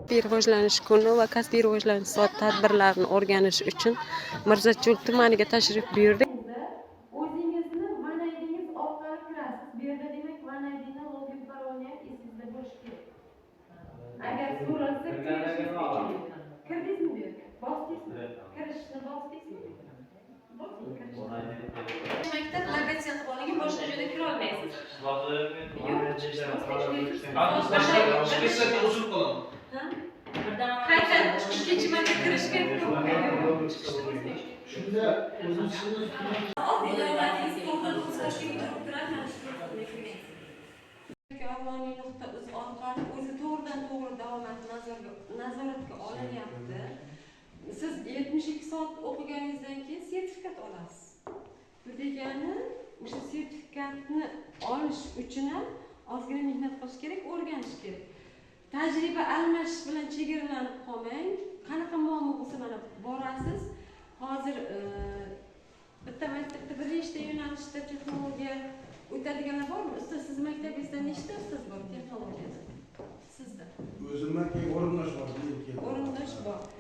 kasbiy rivojlanish kuni va kasbiy rivojlanish soat tadbirlarini o'rganish uchun Mirzacho'l tumaniga tashrif buyurdik. O'zingizni vanaydingiz orqali kirasiz. Bu yerda demak vanaydini login parolni ham esingizda bo'lishi kerak. Agar so'ralsa kirishingiz uchun. Kirdingizmi bu yerga? Bosdingizmi? Kirishni bosdingizmi? Maktab logotip olgan boshqa joyda kira olmaysiz. Qayta ikkinchi marta kirishga shunda o'zingizni avloniy.uz orqali o'zi to'g'ridan to'g'ri davomat nazoratga olinyapti. Siz 72 soat o'qiganingizdan keyin sertifikat olasiz. Bu degani o'sha sertifikatni olish uchun ham ozgina mehnat qilish kerak, o'rganish kerak. Tajriba almashish bilan chegaralanib qolmang. Qanaqa muammo bo'lsa mana borasiz. Hozir bitta maktabda bir nechta yo'nalishda texnologiya o'tadiganlar bormi? Ustoz, siz maktabingizda nechta ustoz bor texnologiyada? Sizda. o'zimdan keyin o'rindosh bor.